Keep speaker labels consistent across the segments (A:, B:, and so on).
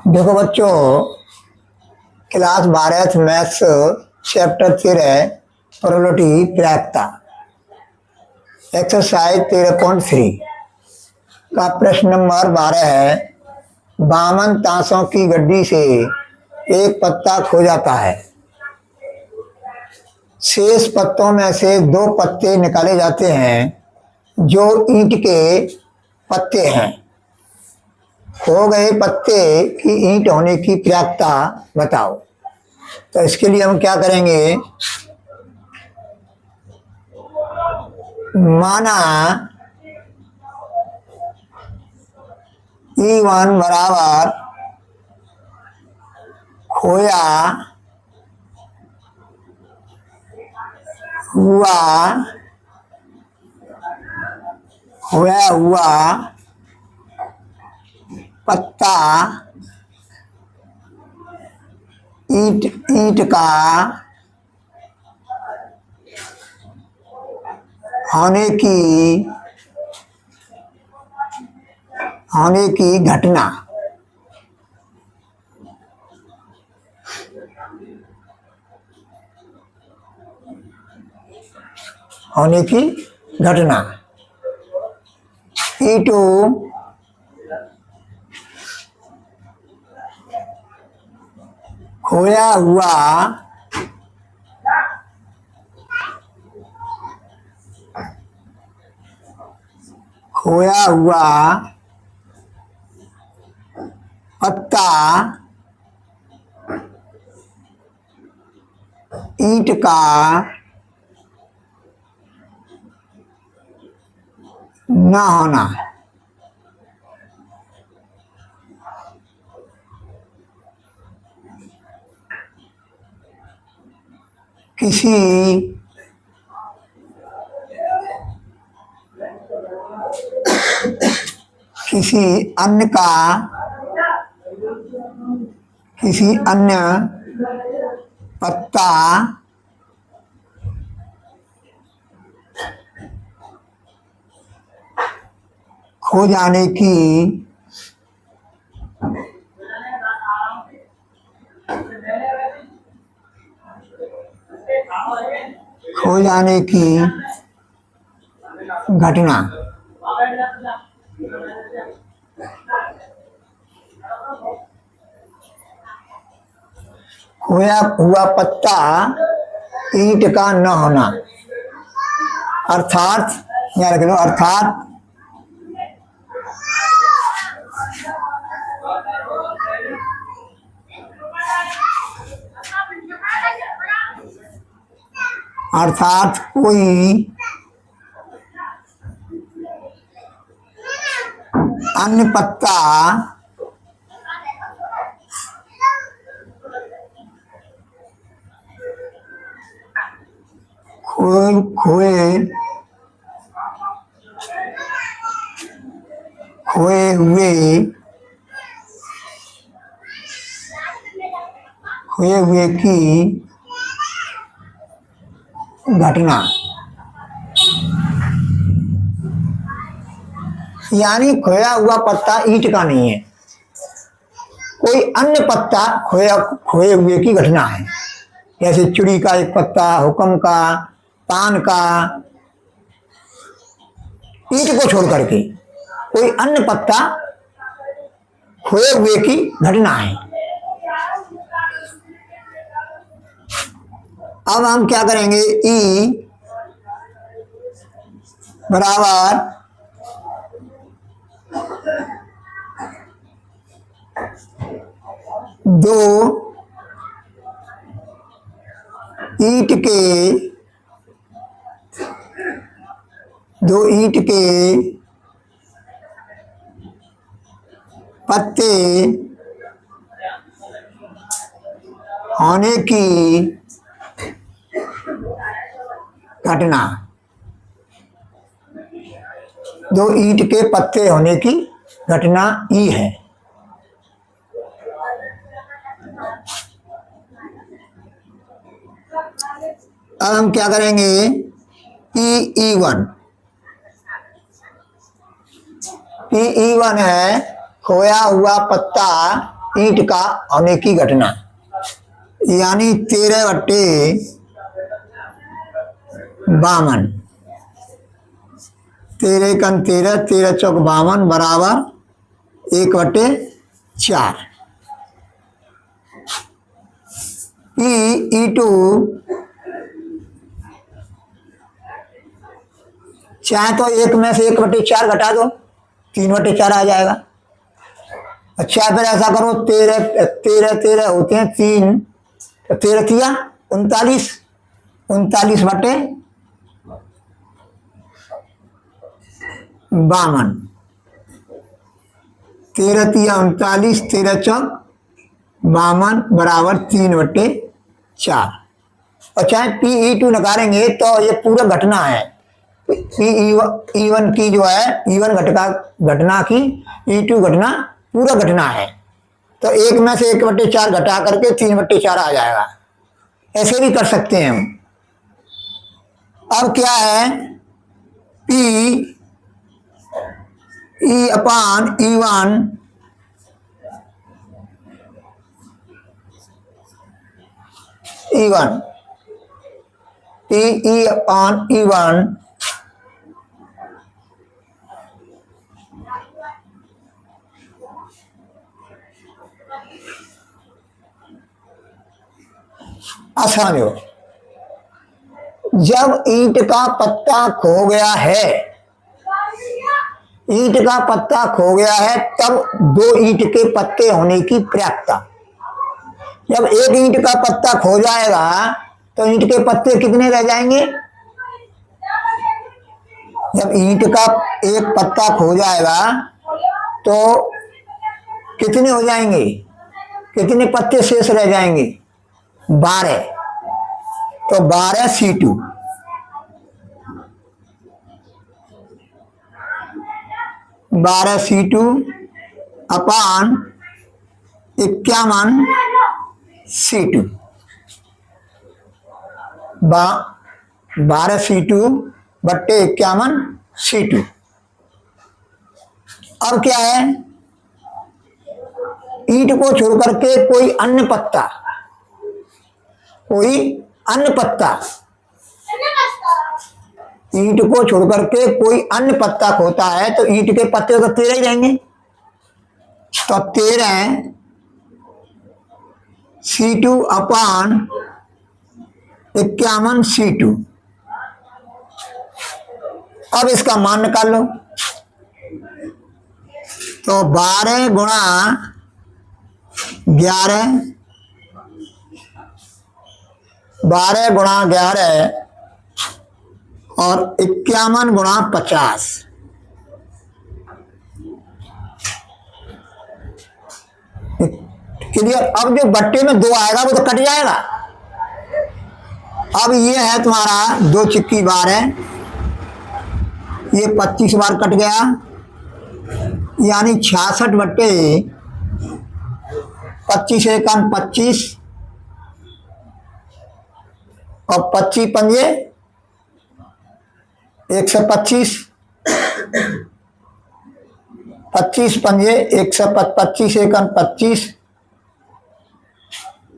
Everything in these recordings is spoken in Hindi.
A: देखो बच्चों, क्लास 12 मैथ्स चैप्टर 13 प्रोबेबिलिटी प्रायिकता एक्सरसाइज 13.3 का प्रश्न नंबर 12 है। बावन ताशों की गड्डी से एक पत्ता खो जाता है। शेष पत्तों में से दो पत्ते निकाले जाते हैं जो ईंट के पत्ते हैं। खो गए पत्ते की ईंट होने की प्रायिकता बताओ। तो इसके लिए हम क्या करेंगे, माना E1 बराबर खोया हुआ पत्ता ईंट का होने की घटना। E2 खोया हुआ पत्ता ईंट का न होना। किसी अन्य पत्ता खो जाने की घटना। खोया हुआ पत्ता ईंट का न होना, अर्थात यहाँ लिख लो, अर्थात कोई अन्य पत्ता खोए हुए की घटना। यानी खोया हुआ पत्ता ईंट का नहीं है, कोई अन्य पत्ता खोए हुए की घटना है। जैसे चुड़ी का एक पत्ता, हुक्म का, पान का, ईंट को छोड़ करके कोई अन्य पत्ता खोए हुए की घटना है। अब हम क्या करेंगे, E बराबर दो ईंट के पत्ते होने की घटना। दो ईंट के पत्ते होने की घटना ई है। अब हम क्या करेंगे, E1 है खोया हुआ पत्ता ईंट का होने की घटना, यानी 13/52, 13 13 चौक 52 बराबर 1/4। E2 चाहे तो एक में से 1/4 घटा दो, 3/4 आ जाएगा। अच्छा फिर ऐसा करो, 13 13 13 होते हैं 3, तो 13 तिया 39, 39/52, 13 तिया 39, 13 चौक 52 बराबर 3/4। और चाहे PE2 निकालेंगे तो ये पूरा घटना है, E1 की जो है E1 घटना की E2 घटना पूरा घटना है, तो एक में से 1/4 घटा करके 3/4 आ जाएगा। ऐसे भी कर सकते हैं हम। अब क्या है, E/E1 PE/E1 आसान हो। जब ईंट का पत्ता खो गया है, ईंट का पत्ता खो गया है, तब 2 ईंट के पत्ते होने की प्रयासता। जब एक ईंट का पत्ता खो जाएगा तो ईंट के पत्ते कितने रह जाएंगे? जब ईंट का एक पत्ता खो जाएगा तो कितने हो जाएंगे, कितने पत्ते शेष रह जाएंगे? 12। तो 12C2 12C2 अपान 51C2, 12C2 बट्टे 51C2। अब क्या है, ईंट को छोड़ करके कोई अन्य पत्ता ईंट को छोड़ करके कोई अन्य पत्ता खोता है तो ईंट के पत्ते तो 13 ही रहेंगे। तो 13C2 अपान 51C2। अब इसका मान निकाल लो। तो 12 गुणा 11, 12 गुणा 11 और 51 गुणा 50। क्लियर। अब जो बट्टे में 2 आएगा वो तो कट जाएगा। अब ये है तुम्हारा 2 चिक्की बार है, ये 25 बार कट गया, यानी 66 बट्टे 25 एकम 25 और 25 पंजे 125, 25 पंजे 125 एकम 25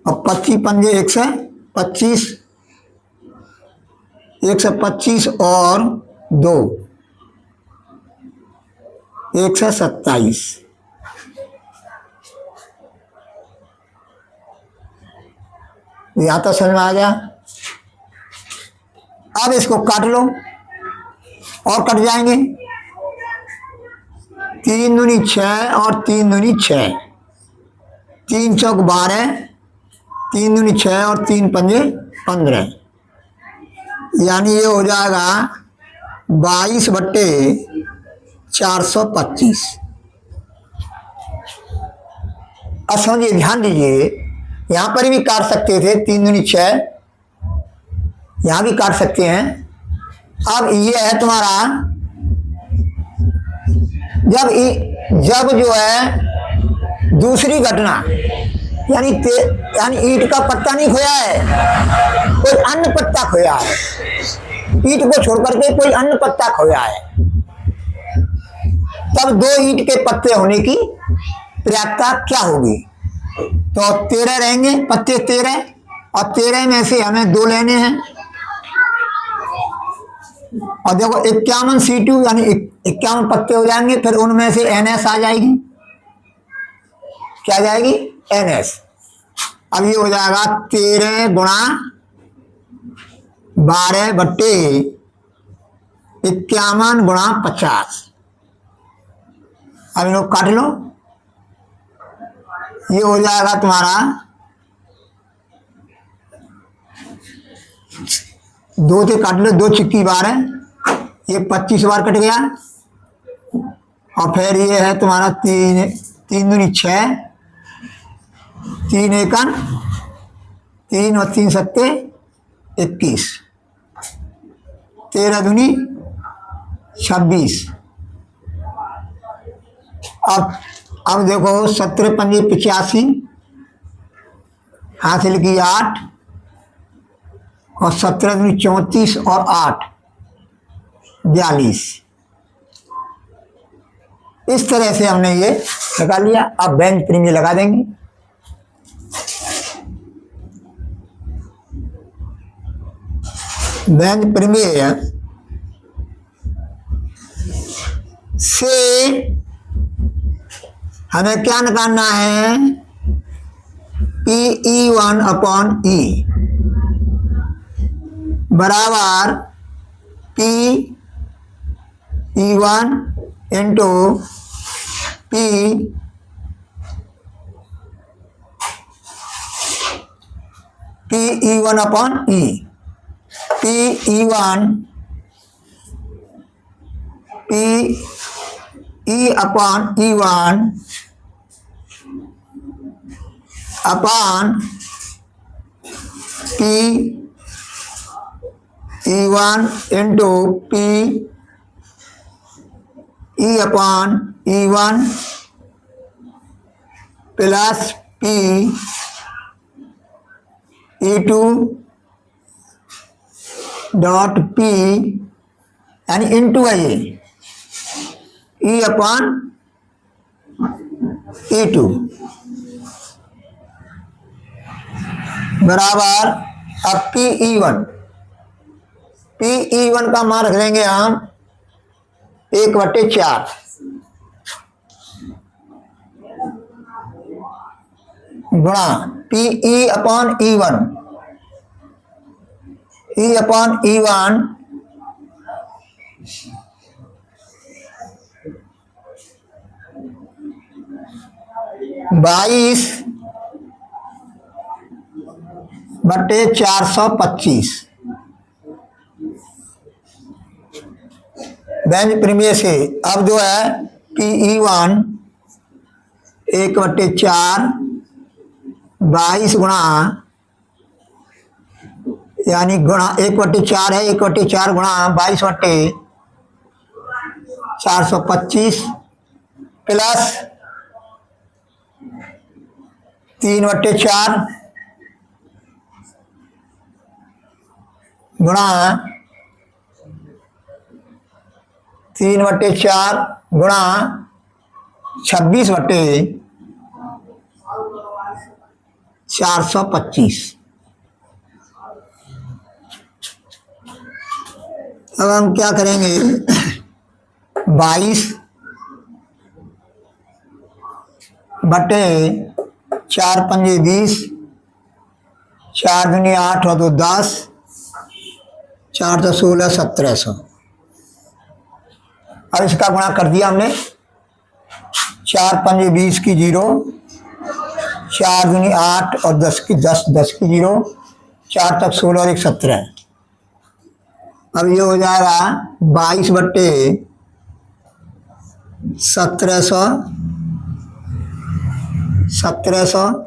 A: और 25 पंजे 125, 125 और 2 127। यहां तो समझ में आ गया। अब इसको काट लो और कट जाएंगे। 3 दूनी 6 और 3 दूनी 6, 3 चौक 12, 3 दूनी 6 और 3 पंजे 15, यानी ये हो जाएगा 22 बट्टे 425। अब समझिए, ध्यान दीजिए, यहां पर भी काट सकते थे, 3 दूनी 6, यहां भी काट सकते हैं। अब ये है तुम्हारा, जब जो है दूसरी घटना, यानी ईंट का पत्ता नहीं खोया है, कोई अन्य पत्ता खोया है, ईंट को छोड़ करके कोई अन्य पत्ता खोया है, तब 2 ईंट के पत्ते होने की प्रयासता क्या होगी? तो 13 रहेंगे, पत्ते 13, और 13 में से हमें 2 लेने हैं। और देखो 51 C2 यानी 51 पत्ते हो जाएंगे, फिर उनमें से NS आ जाएगी। क्या आ जाएगी? NS। अब ये हो जाएगा 13 गुणा 12 बट्टे 51 गुणा 50। अब इन लोग काट लो, ये हो जाएगा तुम्हारा 2 से काट लो, 2 छिक्की 12, ये 25 बार कट गया। और फिर ये है तुम्हारा 3 दूनी 6, 3 एकन 3 और 3 सत्ते 21, 13 दूनी 26। अब देखो 17 पंजे 85, हासिल की 8, और 17 दूनी 34 और 8 42। इस तरह से हमने ये निकाल लिया। अब बेंच प्रीमियर लगा देंगे। बेंच प्रीमियर से हमें क्या निकालना है? PE1 अपॉन E बराबर PE1 into PE1 upon E। PE1 PE upon E1 upon PE1 into PE upon E1 plus PE2 dot P यानी इंटू है ये E अपॉन E2 बराबर। अब PE1 का मान रख देंगे हम 1/4 गुणा PE upon E1। E upon E1 22/425। बेंच प्रीमियर से अब जो है PE1 1/4 22 गुणा यानी गुणा 1/4 है, 1/4 गुणा 22/425 प्लस 3/4 गुणा 3/4 गुणा 26/425। अब हम क्या करेंगे? 22/4 पंजे 20, 4 दूनी 8 और 2 10, 4 तो 16 1700। अब इसका गुणा कर दिया हमने। 4 पंजे 20 की 0, 4 दूनी 8 और 10 की 10 की 0, 4 तक 16 और 1 17। अब ये हो जाएगा 22/1700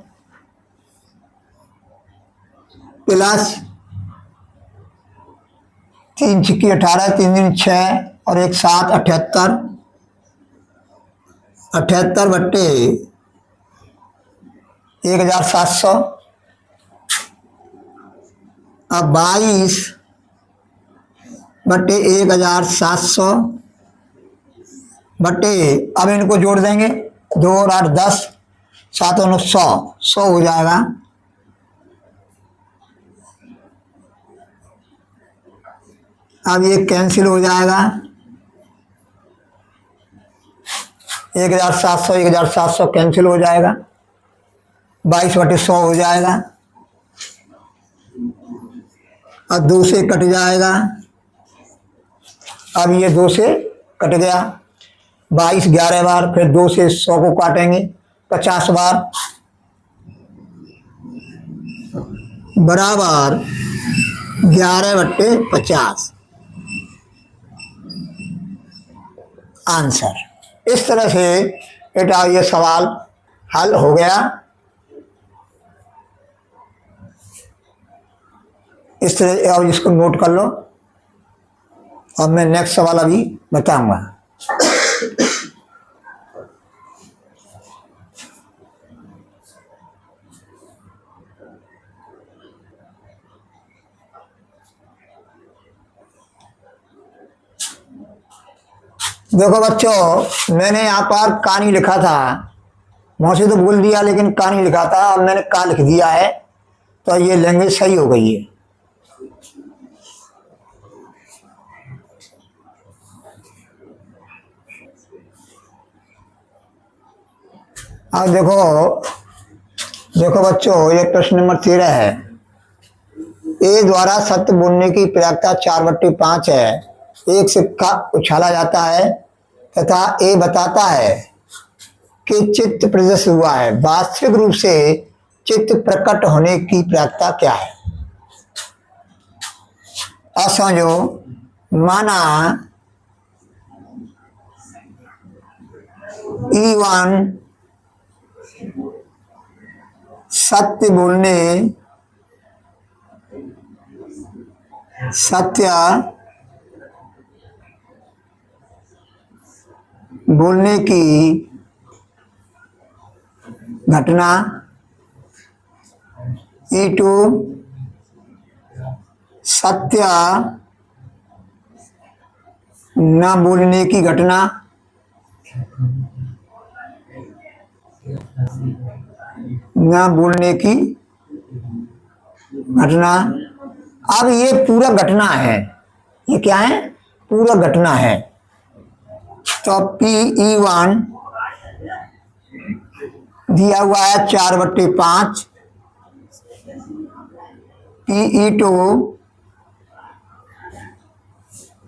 A: प्लस 3 छिक्की 18, 3 दूनी 6 और 1 7 78 78/1700। अब 22/1700 बटे, अब इनको जोड़ देंगे 2 और 8 10, सात और 100, 100 हो जाएगा। अब ये कैंसिल हो जाएगा। 1700, 1700 कैंसिल हो जाएगा। 22/100 हो जाएगा। अब 2 से कट जाएगा। अब ये 2 से कट गया। 22 11 बार, फिर 2 से 100 को काटेंगे 50 बार, बराबर 11/50 आंसर। इस तरह से बेटा ये सवाल हल हो गया। इस तरह अब इसको नोट कर लो और मैं नेक्स्ट सवाल अभी बताऊंगा। देखो बच्चों, मैंने यहाँ पर कहानी लिखा था, मौसी तो बोल दिया लेकिन कहानी लिखा था, अब मैंने का लिख दिया है, तो ये लैंग्वेज सही हो गई है। अब देखो देखो बच्चों, ये प्रश्न नंबर 13 है। ए द्वारा सत्य बोलने की प्रयागता 4/5 है। एक सिक्का उछाला जाता है तथा ए बताता है कि चित्त प्रदर्शित हुआ है। वास्तविक रूप से चित्त प्रकट होने की प्रयागता क्या है? अब समझो, माना E1 सत्य बोलने की घटना, E2 सत्य न बोलने की घटना, न बोलने की घटना। अब ये पूरा घटना है, ये क्या है? पूरा घटना है। तो PE1 दिया हुआ है 4/5, PE2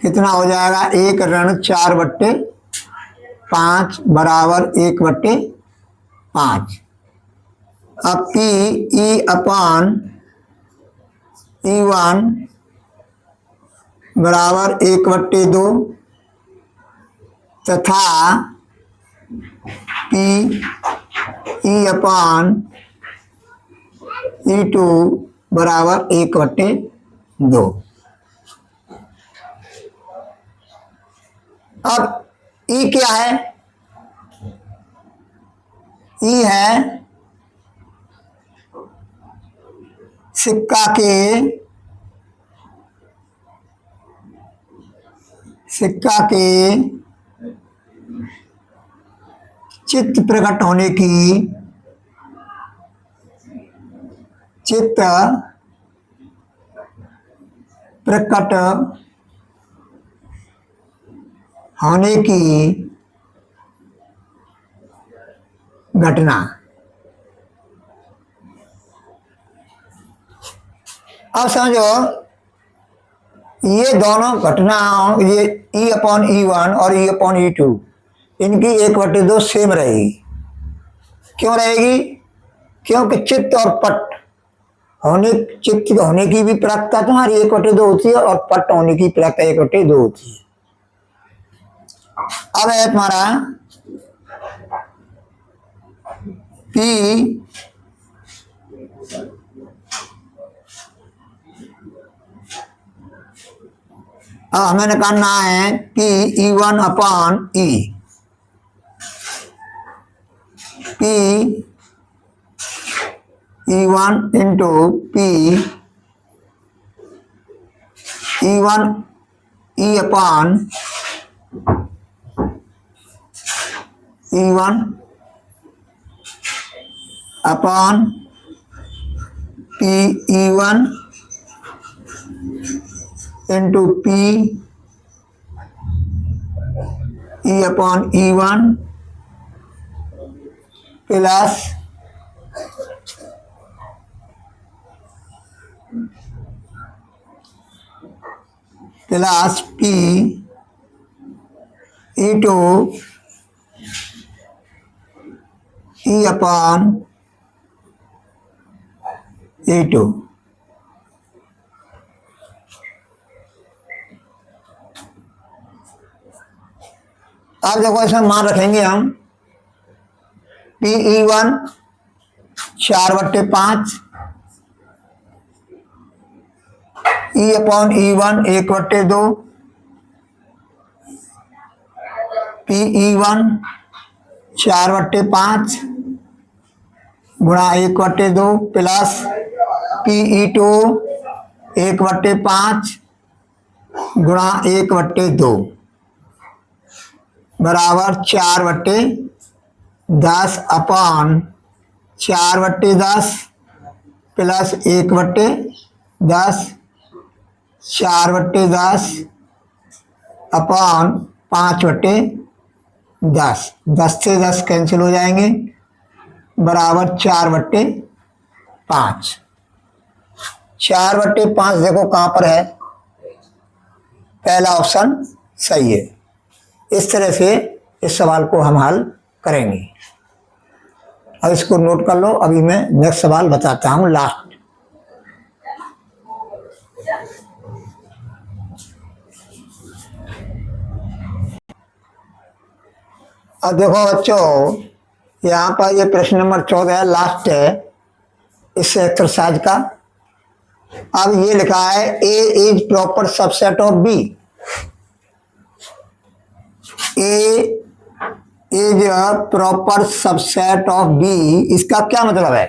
A: कितना हो जाएगा? 1 ऋण 4/5 बराबर 1/5। अब PE/E1 बराबर 1/2 तथा PE/E2 बराबर 1/2। अब E क्या है? E है सिक्का के चित्त प्रकट होने की घटना। अब समझो, ये दोनों घटनाओं, ये E/E1 और E/E2, इनकी 1/2 सेम रहेगी। क्यों रहेगी? क्योंकि चित्त होने की भी प्राप्तता तुम्हारी 1/2 होती है और पट होने की प्राप्तता 1/2 होती है। अब है तुम्हारा P हमें निकालना है PE1/E, PE1 into PE1 E/E1 E1 upon P E one into P E upon E one plus P E two E upon E two. अब देखो इसमें मान रखेंगे हम P E one 4/5 E upon E one 1/2 P E one 4/5 गुणा 1/2 प्लस पी ई टू 1/5 गुणा 1/2 बराबर 4/10 अपॉन 4/10 प्लस 1/10 4/10 अपॉन 5/10 10 से 10 कैंसिल हो जाएंगे बराबर 4/5। 4/5 देखो कहाँ पर है, पहला ऑप्शन सही है। इस तरह से इस सवाल को हम हल करेंगे। अब इसको नोट कर लो, अभी मैं नेक्स्ट सवाल बताता हूँ लास्ट। अब देखो बच्चों, यहाँ पर ये प्रश्न नंबर 14 लास्ट है इस एक्सरसाइज का। अब ये लिखा है A is proper subset of B. A is a proper subset of B, इसका क्या मतलब है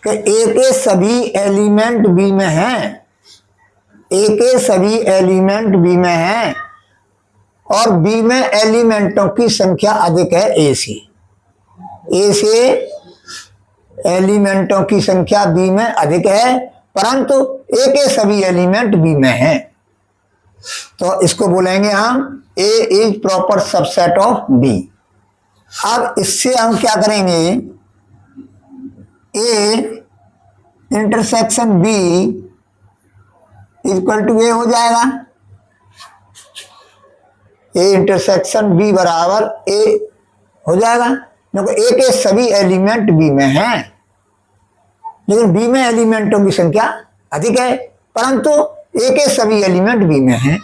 A: कि ए के सभी एलिमेंट बी में हैं, ए के सभी एलिमेंट बी में हैं और बी में एलिमेंटों की संख्या अधिक है ए से। ए से एलिमेंटों की संख्या बी में अधिक है परंतु ए के सभी एलिमेंट बी में हैं, तो इसको बोलेंगे हम A is proper subset of B. अब इससे हम क्या करेंगे, A intersection B equal to A हो जाएगा। ए इंटरसेक्शन बी बराबर ए हो जाएगा क्योंकि ए के सभी एलिमेंट बी में हैं लेकिन बी में एलिमेंटों की संख्या अधिक है परंतु ए के सभी एलिमेंट बी में हैं।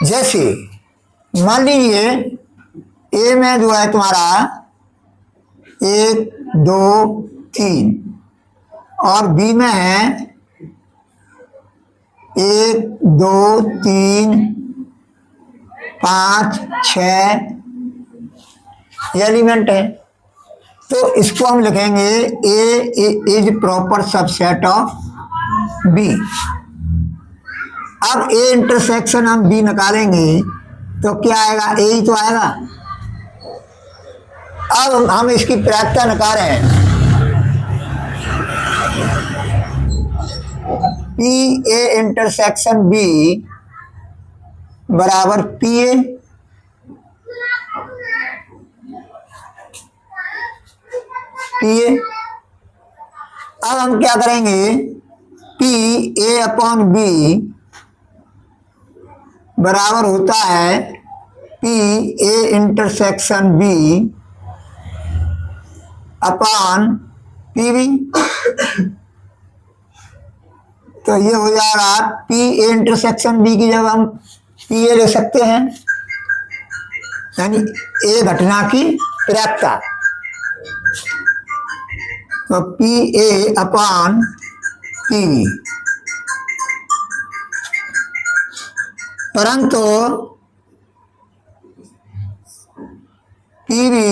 A: जैसे मान लीजिए ए में जो है तुम्हारा 1 2 3 और बी में है 1 2 3 5 6 एलिमेंट है, तो इसको हम लिखेंगे A is proper subset of B. अब ए इंटरसेक्शन हम बी निकालेंगे तो क्या आएगा, ए ही तो आएगा। अब हम इसकी प्रायिकता निकाल रहे हैं, पी ए इंटरसेक्शन बी बराबर पी ए। अब हम क्या करेंगे, पी ए अपॉन बी बराबर होता है P A intersection B upon P B. तो ये हो जाएगा पी ए इंटरसेक्शन बी की जगह हम पी ए ले सकते हैं, यानी ए घटना की प्रायिकता, तो P A upon P B. परंतु पी बी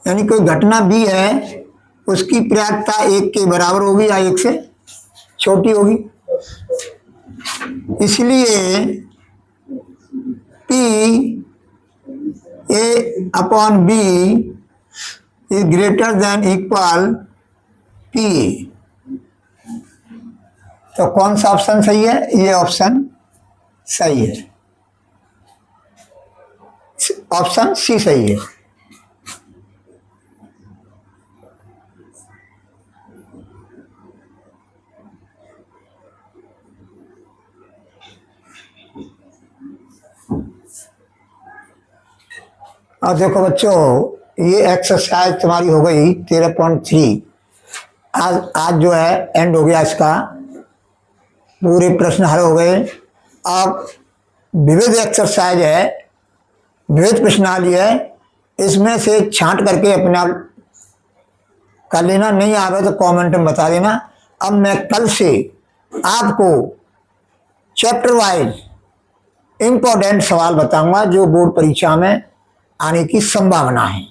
A: यानी कोई घटना बी है उसकी प्रायिकता 1 के बराबर होगी या 1 से छोटी होगी, इसलिए P A upon B is greater than equal P. तो कौन सा ऑप्शन सही है? ये ऑप्शन सही है, ऑप्शन सी सही है। अब देखो बच्चों, ये एक्सरसाइज तुम्हारी हो गई 13.3। आज जो है एंड हो गया इसका, पूरे प्रश्न हल हो गए। अब विविध एक्सरसाइज है, विविध प्रश्नावली है, इसमें से छांट करके अपने आप कर लेना। नहीं आ रहा तो कमेंट में बता देना। अब मैं कल से आपको चैप्टर वाइज इंपॉर्टेंट सवाल बताऊंगा जो बोर्ड परीक्षा में आने की संभावना है।